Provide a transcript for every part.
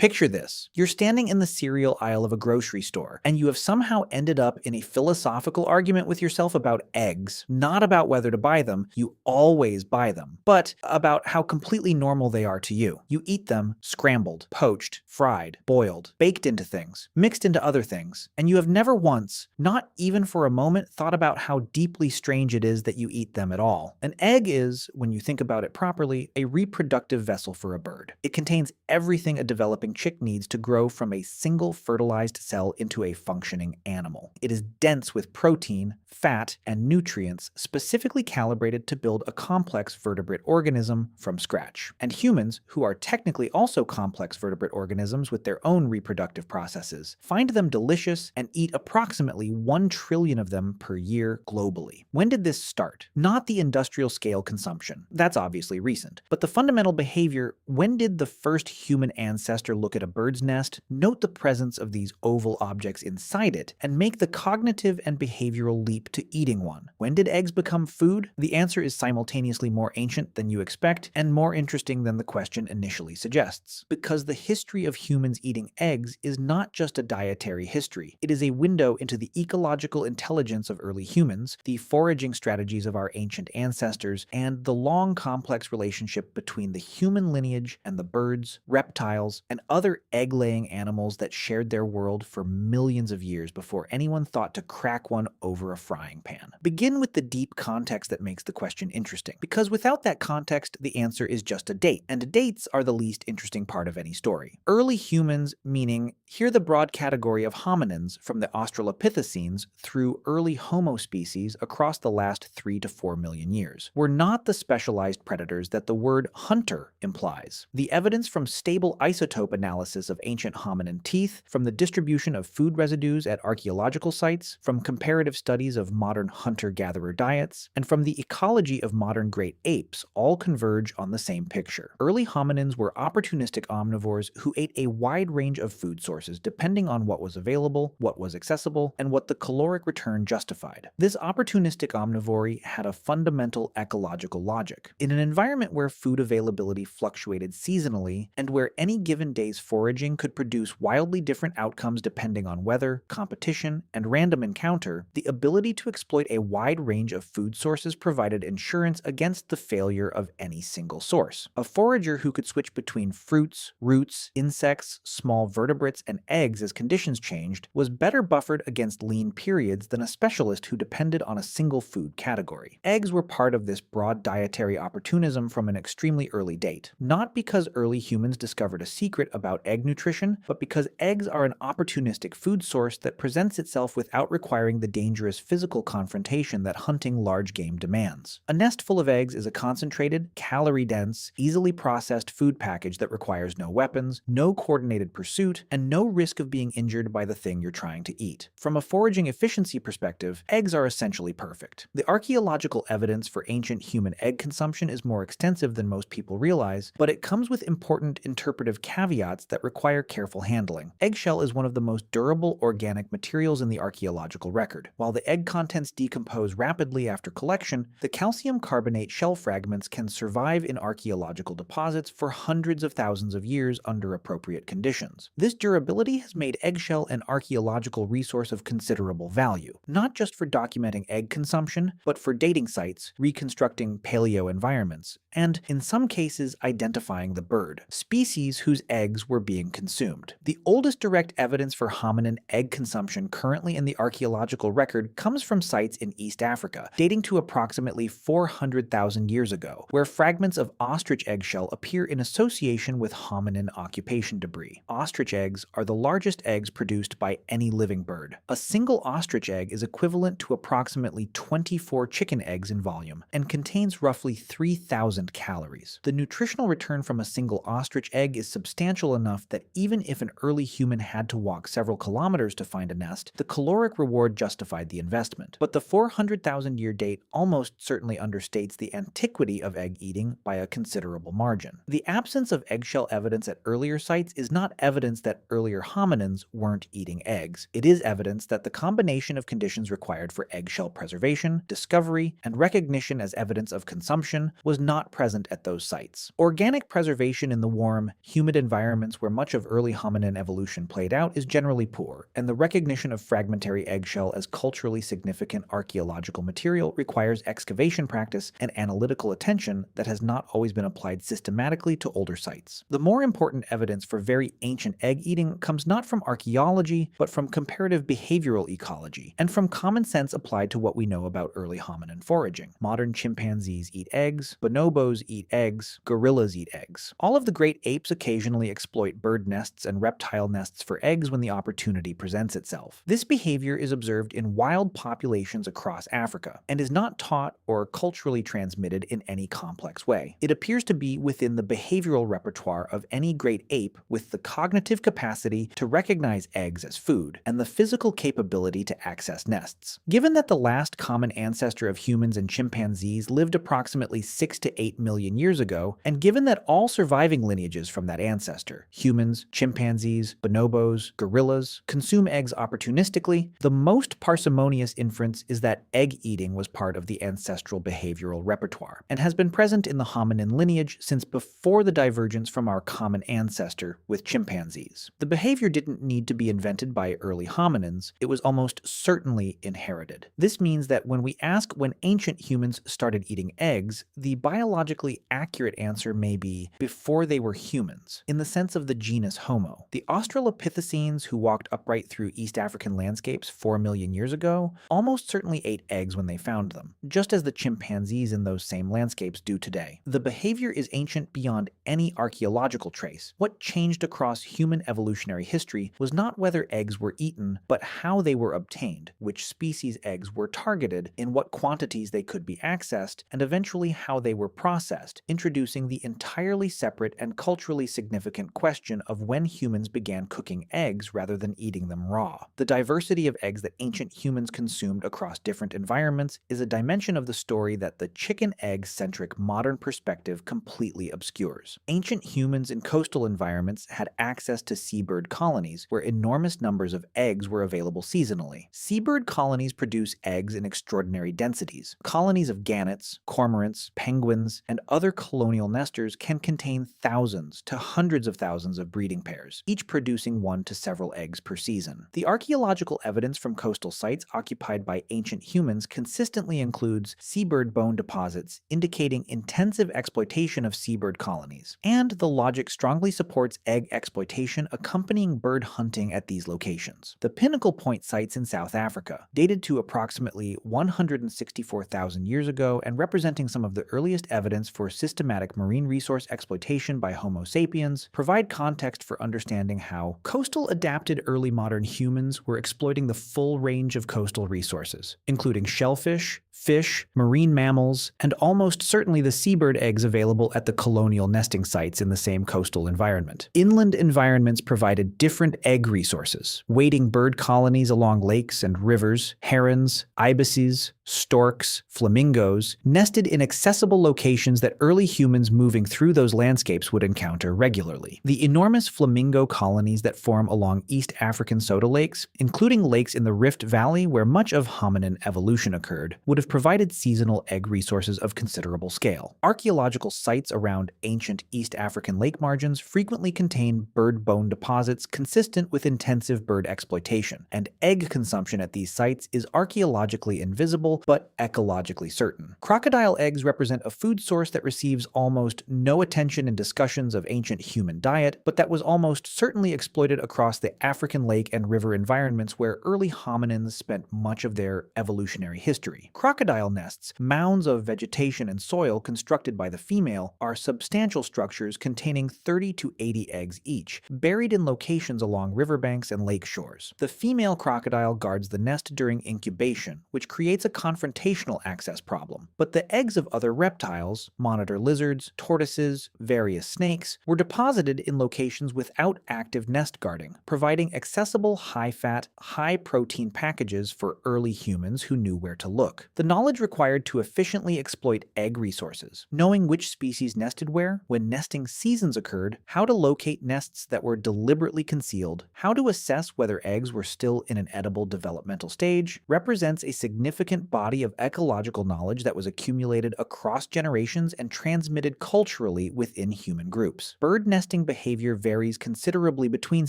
Picture this. You're standing in the cereal aisle of a grocery store, and you have somehow ended up in a philosophical argument with yourself about eggs, not about whether to buy them, you always buy them, but about how completely normal they are to you. You eat them scrambled, poached, fried, boiled, baked into things, mixed into other things, and you have never once, not even for a moment, thought about how deeply strange it is that you eat them at all. An egg is, when you think about it properly, a reproductive vessel for a bird. It contains everything a developing chick needs to grow from a single fertilized cell into a functioning animal. It is dense with protein, fat, and nutrients specifically calibrated to build a complex vertebrate organism from scratch. And humans, who are technically also complex vertebrate organisms with their own reproductive processes, find them delicious and eat approximately 1 trillion of them per year globally. When did this start? Not the industrial scale consumption. That's obviously recent. But the fundamental behavior, when did the first human ancestor look at a bird's nest, note the presence of these oval objects inside it, and make the cognitive and behavioral leap to eating one? When did eggs become food? The answer is simultaneously more ancient than you expect and more interesting than the question initially suggests. Because the history of humans eating eggs is not just a dietary history. It is a window into the ecological intelligence of early humans, the foraging strategies of our ancient ancestors, and the long complex relationship between the human lineage and the birds, reptiles, and other egg-laying animals that shared their world for millions of years before anyone thought to crack one over a frying pan. Begin with the deep context that makes the question interesting, because without that context, the answer is just a date, and dates are the least interesting part of any story. Early humans, meaning here the broad category of hominins from the Australopithecines through early Homo species across the last 3 to 4 million years, were not the specialized predators that the word hunter implies. The evidence from stable isotope analysis of ancient hominin teeth, from the distribution of food residues at archaeological sites, from comparative studies of modern hunter-gatherer diets, and from the ecology of modern great apes all converge on the same picture. Early hominins were opportunistic omnivores who ate a wide range of food sources depending on what was available, what was accessible, and what the caloric return justified. This opportunistic omnivory had a fundamental ecological logic. In an environment where food availability fluctuated seasonally and where any given day's foraging could produce wildly different outcomes depending on weather, competition, and random encounter, the ability to exploit a wide range of food sources provided insurance against the failure of any single source. A forager who could switch between fruits, roots, insects, small vertebrates, and eggs as conditions changed was better buffered against lean periods than a specialist who depended on a single food category. Eggs were part of this broad dietary opportunism from an extremely early date, not because early humans discovered a secret about egg nutrition, but because eggs are an opportunistic food source that presents itself without requiring the dangerous physical confrontation that hunting large game demands. A nest full of eggs is a concentrated, calorie-dense, easily processed food package that requires no weapons, no coordinated pursuit, and no risk of being injured by the thing you're trying to eat. From a foraging efficiency perspective, eggs are essentially perfect. The archaeological evidence for ancient human egg consumption is more extensive than most people realize, but it comes with important interpretive caveats that require careful handling. Eggshell is one of the most durable organic materials in the archaeological record. While the egg contents decompose rapidly after collection, the calcium carbonate shell fragments can survive in archaeological deposits for hundreds of thousands of years under appropriate conditions. This durability has made eggshell an archaeological resource of considerable value, not just for documenting egg consumption, but for dating sites, reconstructing paleo environments, and, in some cases, identifying the bird, species whose eggs were being consumed. The oldest direct evidence for hominin egg consumption currently in the archaeological record comes from sites in East Africa, dating to approximately 400,000 years ago, where fragments of ostrich eggshell appear in association with hominin occupation debris. Ostrich eggs are the largest eggs produced by any living bird. A single ostrich egg is equivalent to approximately 24 chicken eggs in volume and contains roughly 3,000 calories. The nutritional return from a single ostrich egg is substantial enough that even if an early human had to walk several kilometers to find a nest, the caloric reward justified the investment. But the 400,000-year date almost certainly understates the antiquity of egg eating by a considerable margin. The absence of eggshell evidence at earlier sites is not evidence that earlier hominins weren't eating eggs. It is evidence that the combination of conditions required for eggshell preservation, discovery, and recognition as evidence of consumption was not present at those sites. Organic preservation in the warm, humid environment environments where much of early hominin evolution played out is generally poor, and the recognition of fragmentary eggshell as culturally significant archaeological material requires excavation practice and analytical attention that has not always been applied systematically to older sites. The more important evidence for very ancient egg eating comes not from archaeology, but from comparative behavioral ecology, and from common sense applied to what we know about early hominin foraging. Modern chimpanzees eat eggs, bonobos eat eggs, gorillas eat eggs. All of the great apes occasionally exploit bird nests and reptile nests for eggs when the opportunity presents itself. This behavior is observed in wild populations across Africa, and is not taught or culturally transmitted in any complex way. It appears to be within the behavioral repertoire of any great ape with the cognitive capacity to recognize eggs as food, and the physical capability to access nests. Given that the last common ancestor of humans and chimpanzees lived approximately 6 to 8 million years ago, and given that all surviving lineages from that ancestor, humans, chimpanzees, bonobos, gorillas, consume eggs opportunistically, the most parsimonious inference is that egg eating was part of the ancestral behavioral repertoire, and has been present in the hominin lineage since before the divergence from our common ancestor with chimpanzees. The behavior didn't need to be invented by early hominins, it was almost certainly inherited. This means that when we ask when ancient humans started eating eggs, the biologically accurate answer may be before they were humans, in the sense of the genus Homo. The Australopithecines who walked upright through East African landscapes 4 million years ago almost certainly ate eggs when they found them, just as the chimpanzees in those same landscapes do today. The behavior is ancient beyond any archaeological trace. What changed across human evolutionary history was not whether eggs were eaten, but how they were obtained, which species eggs were targeted, in what quantities they could be accessed, and eventually how they were processed, introducing the entirely separate and culturally significant question of when humans began cooking eggs rather than eating them raw. The diversity of eggs that ancient humans consumed across different environments is a dimension of the story that the chicken-egg-centric modern perspective completely obscures. Ancient humans in coastal environments had access to seabird colonies, where enormous numbers of eggs were available seasonally. Seabird colonies produce eggs in extraordinary densities. Colonies of gannets, cormorants, penguins, and other colonial nesters can contain thousands to hundreds of thousands of breeding pairs, each producing 1 to several eggs per season. The archaeological evidence from coastal sites occupied by ancient humans consistently includes seabird bone deposits indicating intensive exploitation of seabird colonies, and the logic strongly supports egg exploitation accompanying bird hunting at these locations. The Pinnacle Point sites in South Africa, dated to approximately 164,000 years ago and representing some of the earliest evidence for systematic marine resource exploitation by Homo sapiens, provide context for understanding how coastal adapted early modern humans were exploiting the full range of coastal resources, including shellfish, fish, marine mammals, and almost certainly the seabird eggs available at the colonial nesting sites in the same coastal environment. Inland environments provided different egg resources, wading bird colonies along lakes and rivers, herons, ibises, storks, flamingos, nested in accessible locations that early humans moving through those landscapes would encounter regularly. The enormous flamingo colonies that form along East African soda lakes, including lakes in the Rift Valley where much of hominin evolution occurred, would have provided seasonal egg resources of considerable scale. Archaeological sites around ancient East African lake margins frequently contain bird bone deposits consistent with intensive bird exploitation, and egg consumption at these sites is archaeologically invisible but ecologically certain. Crocodile eggs represent a food source that receives almost no attention in discussions of ancient human diet, but that was almost certainly exploited across the African lake and river environments where early hominins spent much of their evolutionary history. Crocodile nests, mounds of vegetation and soil constructed by the female, are substantial structures containing 30 to 80 eggs each, buried in locations along riverbanks and lake shores. The female crocodile guards the nest during incubation, which creates a confrontational access problem. But the eggs of other reptiles, monitor lizards, tortoises, various snakes, were deposited in locations without active nest guarding, providing accessible high-fat, high-protein packages for early humans who knew where to look. The The knowledge required to efficiently exploit egg resources, knowing which species nested where, when nesting seasons occurred, how to locate nests that were deliberately concealed, how to assess whether eggs were still in an edible developmental stage, represents a significant body of ecological knowledge that was accumulated across generations and transmitted culturally within human groups. Bird nesting behavior varies considerably between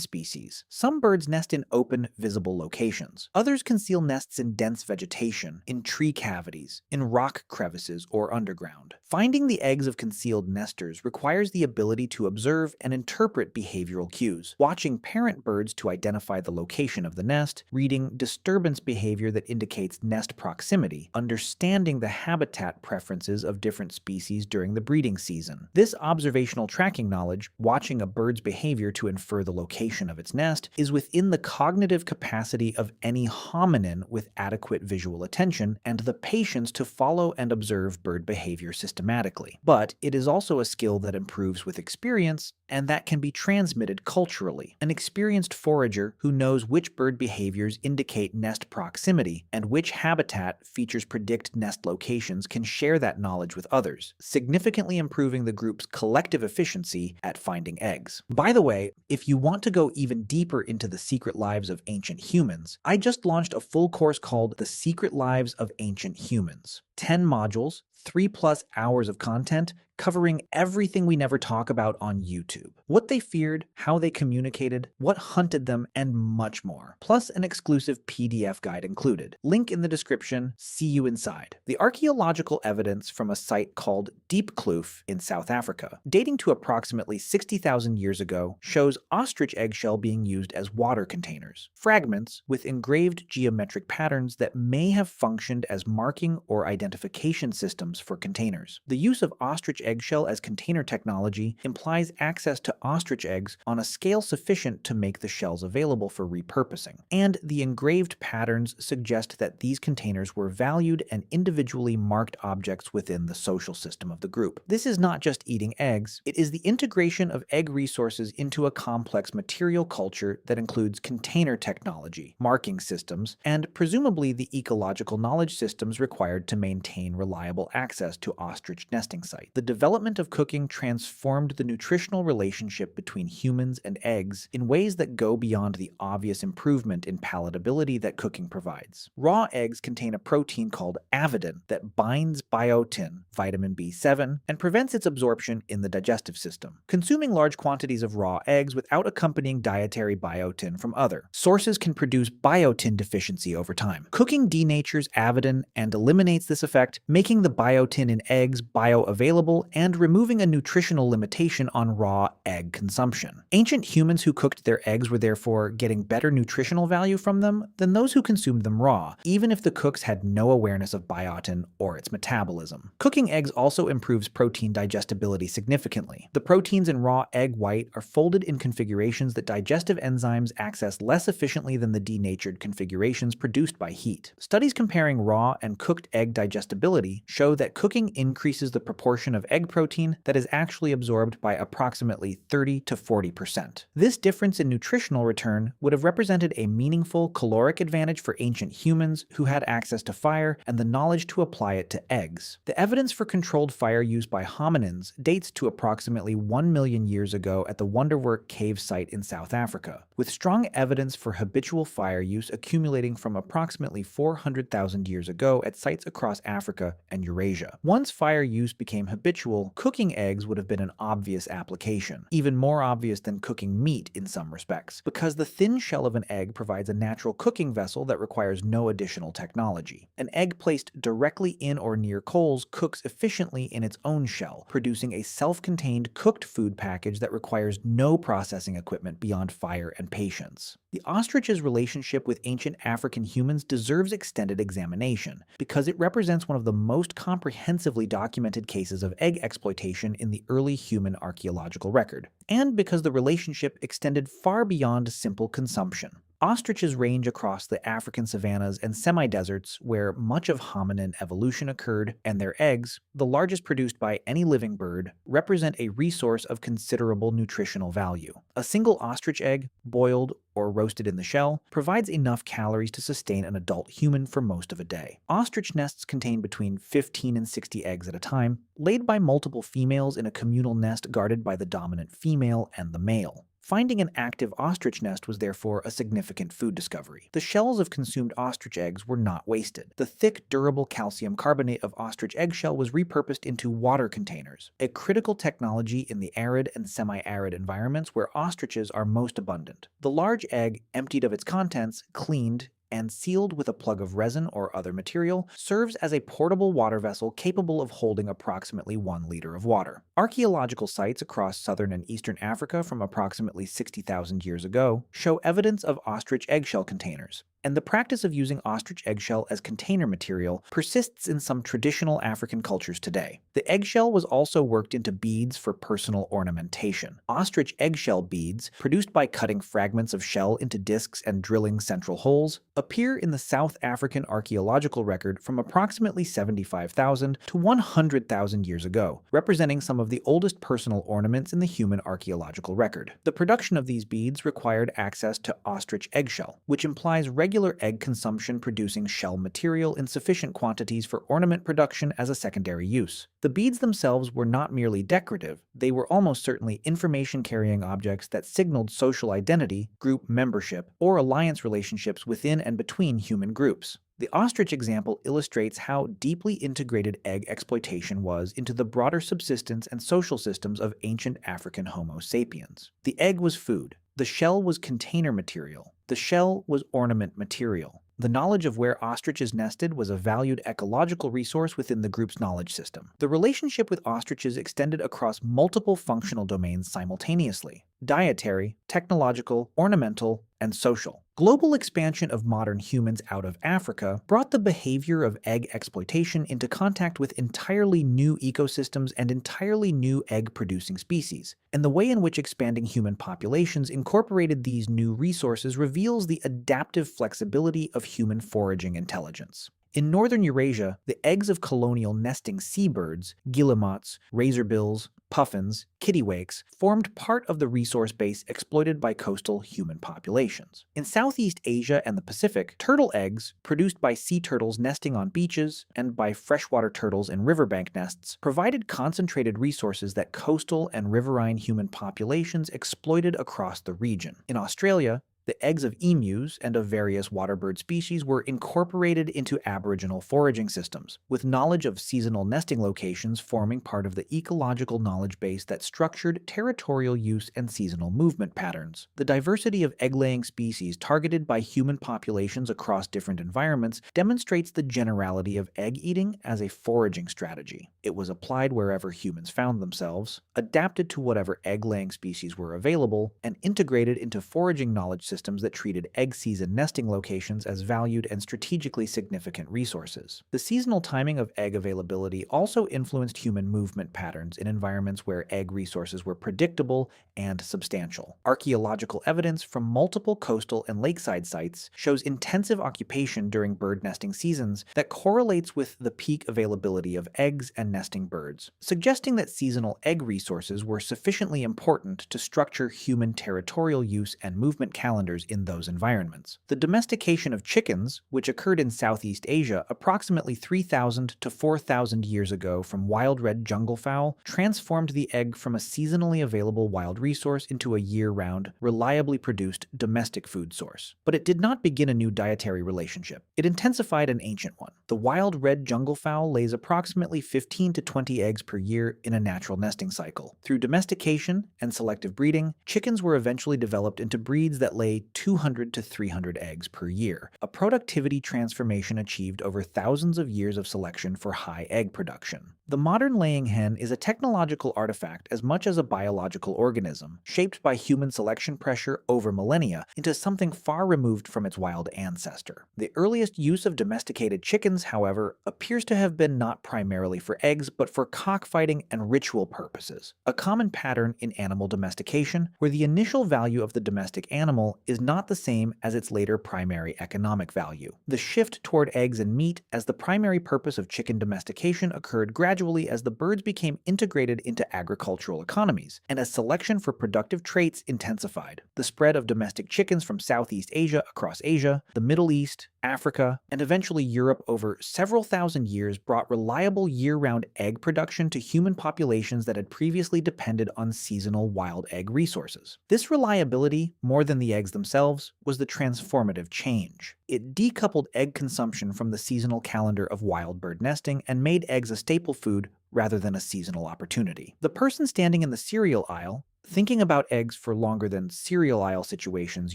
species. Some birds nest in open, visible locations. Others conceal nests in dense vegetation, in tree cavities, in rock crevices, or underground. Finding the eggs of concealed nesters requires the ability to observe and interpret behavioral cues, watching parent birds to identify the location of the nest, reading disturbance behavior that indicates nest proximity, understanding the habitat preferences of different species during the breeding season. This observational tracking knowledge, watching a bird's behavior to infer the location of its nest, is within the cognitive capacity of any hominin with adequate visual attention and the patience to follow and observe bird behavior systematically. But it is also a skill that improves with experience and that can be transmitted culturally. An experienced forager who knows which bird behaviors indicate nest proximity and which habitat features predict nest locations can share that knowledge with others, significantly improving the group's collective efficiency at finding eggs. By the way, if you want to go even deeper into the secret lives of ancient humans, I just launched a full course called The Secret Lives of Ancient Humans. 10 modules, 3+ hours of content, covering everything we never talk about on YouTube. What they feared, how they communicated, what hunted them, and much more. Plus an exclusive PDF guide included. Link in the description. See you inside. The archaeological evidence from a site called Diepkloof in South Africa, dating to approximately 60,000 years ago, shows ostrich eggshell being used as water containers. Fragments with engraved geometric patterns that may have functioned as marking or identification systems for containers. The use of ostrich eggshell as container technology implies access to ostrich eggs on a scale sufficient to make the shells available for repurposing, and the engraved patterns suggest that these containers were valued and individually marked objects within the social system of the group. This is not just eating eggs, it is the integration of egg resources into a complex material culture that includes container technology, marking systems, and presumably the ecological knowledge systems required to maintain reliable access to ostrich nesting sites. The development of cooking transformed the nutritional relationship between humans and eggs in ways that go beyond the obvious improvement in palatability that cooking provides. Raw eggs contain a protein called avidin that binds biotin, vitamin B7, and prevents its absorption in the digestive system. Consuming large quantities of raw eggs without accompanying dietary biotin from other sources can produce biotin deficiency over time. Cooking denatures avidin and eliminates this effect, making the biotin in eggs bioavailable and removing a nutritional limitation on raw egg consumption. Ancient humans who cooked their eggs were therefore getting better nutritional value from them than those who consumed them raw, even if the cooks had no awareness of biotin or its metabolism. Cooking eggs also improves protein digestibility significantly. The proteins in raw egg white are folded in configurations that digestive enzymes access less efficiently than the denatured configurations produced by heat. Studies comparing raw and cooked egg digestibility show that cooking increases the proportion of egg protein that is actually absorbed by approximately 30 to 40%. This difference in nutritional return would have represented a meaningful caloric advantage for ancient humans who had access to fire and the knowledge to apply it to eggs. The evidence for controlled fire use by hominins dates to approximately 1 million years ago at the Wonderwork cave site in South Africa, with strong evidence for habitual fire use accumulating from approximately 400,000 years ago at sites across Africa and Eurasia. Once fire use became habitual, cooking eggs would have been an obvious application, even more obvious than cooking meat in some respects, because the thin shell of an egg provides a natural cooking vessel that requires no additional technology. An egg placed directly in or near coals cooks efficiently in its own shell, producing a self-contained cooked food package that requires no processing equipment beyond fire and patience. The ostrich's relationship with ancient African humans deserves extended examination, because it represents one of the most comprehensively documented cases of egg exploitation in the early human archaeological record, and because the relationship extended far beyond simple consumption. Ostriches range across the African savannas and semi-deserts where much of hominin evolution occurred, and their eggs, the largest produced by any living bird, represent a resource of considerable nutritional value. A single ostrich egg, boiled or roasted in the shell, provides enough calories to sustain an adult human for most of a day. Ostrich nests contain between 15 and 60 eggs at a time, laid by multiple females in a communal nest guarded by the dominant female and the male. Finding an active ostrich nest was therefore a significant food discovery. The shells of consumed ostrich eggs were not wasted. The thick, durable calcium carbonate of ostrich eggshell was repurposed into water containers, a critical technology in the arid and semi-arid environments where ostriches are most abundant. The large egg, emptied of its contents, cleaned, and sealed with a plug of resin or other material, serves as a portable water vessel capable of holding approximately 1 liter of water. Archaeological sites across southern and eastern Africa from approximately 60,000 years ago show evidence of ostrich eggshell containers, and the practice of using ostrich eggshell as container material persists in some traditional African cultures today. The eggshell was also worked into beads for personal ornamentation. Ostrich eggshell beads, produced by cutting fragments of shell into discs and drilling central holes, appear in the South African archaeological record from approximately 75,000 to 100,000 years ago, representing some of the oldest personal ornaments in the human archaeological record. The production of these beads required access to ostrich eggshell, which implies regular egg consumption producing shell material in sufficient quantities for ornament production as a secondary use. The beads themselves were not merely decorative, they were almost certainly information-carrying objects that signaled social identity, group membership, or alliance relationships within and between human groups. The ostrich example illustrates how deeply integrated egg exploitation was into the broader subsistence and social systems of ancient African Homo sapiens. The egg was food. The shell was container material. The shell was ornament material. The knowledge of where ostriches nested was a valued ecological resource within the group's knowledge system. The relationship with ostriches extended across multiple functional domains simultaneously: dietary, technological, ornamental, and social. Global expansion of modern humans out of Africa brought the behavior of egg exploitation into contact with entirely new ecosystems and entirely new egg-producing species, and the way in which expanding human populations incorporated these new resources reveals the adaptive flexibility of human foraging intelligence. In northern Eurasia, the eggs of colonial nesting seabirds, guillemots, razorbills, puffins, kittiwakes, formed part of the resource base exploited by coastal human populations. In Southeast Asia and the Pacific, turtle eggs, produced by sea turtles nesting on beaches and by freshwater turtles in riverbank nests, provided concentrated resources that coastal and riverine human populations exploited across the region. In Australia, the eggs of emus and of various waterbird species were incorporated into Aboriginal foraging systems, with knowledge of seasonal nesting locations forming part of the ecological knowledge base that structured territorial use and seasonal movement patterns. The diversity of egg-laying species targeted by human populations across different environments demonstrates the generality of egg eating as a foraging strategy. It was applied wherever humans found themselves, adapted to whatever egg-laying species were available, and integrated into foraging knowledge systems that treated egg season nesting locations as valued and strategically significant resources. The seasonal timing of egg availability also influenced human movement patterns in environments where egg resources were predictable and substantial. Archaeological evidence from multiple coastal and lakeside sites shows intensive occupation during bird nesting seasons that correlates with the peak availability of eggs and nesting birds, suggesting that seasonal egg resources were sufficiently important to structure human territorial use and movement calendars in those environments. The domestication of chickens, which occurred in Southeast Asia approximately 3,000 to 4,000 years ago from wild red junglefowl, transformed the egg from a seasonally available wild resource into a year-round, reliably produced domestic food source. But it did not begin a new dietary relationship. It intensified an ancient one. The wild red junglefowl lays approximately 15 to 20 eggs per year in a natural nesting cycle. Through domestication and selective breeding, chickens were eventually developed into breeds that lay 200 to 300 eggs per year, a productivity transformation achieved over thousands of years of selection for high egg production. The modern laying hen is a technological artifact as much as a biological organism, shaped by human selection pressure over millennia into something far removed from its wild ancestor. The earliest use of domesticated chickens, however, appears to have been not primarily for eggs, but for cockfighting and ritual purposes, a common pattern in animal domestication, where the initial value of the domestic animal is not the same as its later primary economic value. The shift toward eggs and meat as the primary purpose of chicken domestication occurred gradually as the birds became integrated into agricultural economies, and as selection for productive traits intensified. The spread of domestic chickens from Southeast Asia across Asia, the Middle East, Africa, and eventually Europe over several thousand years brought reliable year-round egg production to human populations that had previously depended on seasonal wild egg resources. This reliability, more than the eggs themselves, was the transformative change. It decoupled egg consumption from the seasonal calendar of wild bird nesting and made eggs a staple food rather than a seasonal opportunity. The person standing in the cereal aisle, thinking about eggs for longer than cereal aisle situations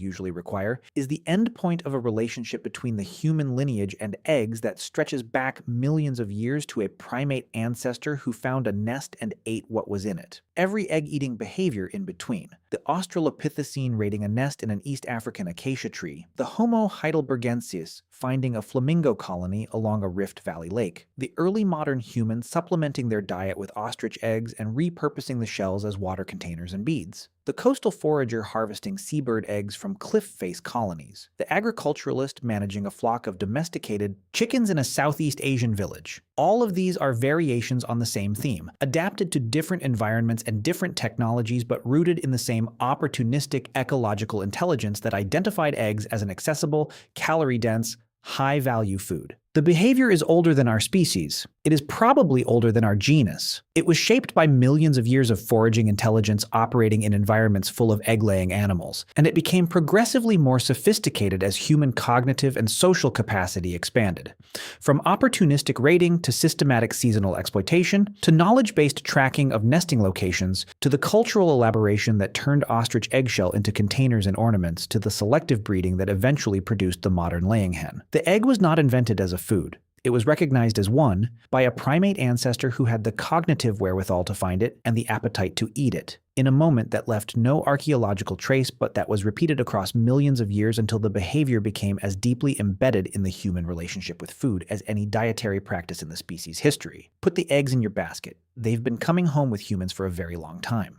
usually require, is the end point of a relationship between the human lineage and eggs that stretches back millions of years to a primate ancestor who found a nest and ate what was in it. Every egg-eating behavior in between. The Australopithecine raiding a nest in an East African acacia tree, the Homo heidelbergensis finding a flamingo colony along a Rift Valley lake, the early modern humans supplementing their diet with ostrich eggs and repurposing the shells as water containers and beads, the coastal forager harvesting seabird eggs from cliff face colonies, the agriculturalist managing a flock of domesticated chickens in a Southeast Asian village. All of these are variations on the same theme, adapted to different environments and different technologies, but rooted in the same opportunistic ecological intelligence that identified eggs as an accessible, calorie-dense, high-value food. The behavior is older than our species. It is probably older than our genus. It was shaped by millions of years of foraging intelligence operating in environments full of egg-laying animals, and it became progressively more sophisticated as human cognitive and social capacity expanded. From opportunistic raiding to systematic seasonal exploitation, to knowledge-based tracking of nesting locations, to the cultural elaboration that turned ostrich eggshell into containers and ornaments, to the selective breeding that eventually produced the modern laying hen. The egg was not invented as a food. It was recognized as one by a primate ancestor who had the cognitive wherewithal to find it and the appetite to eat it, in a moment that left no archaeological trace but that was repeated across millions of years until the behavior became as deeply embedded in the human relationship with food as any dietary practice in the species' history. Put the eggs in your basket. They've been coming home with humans for a very long time.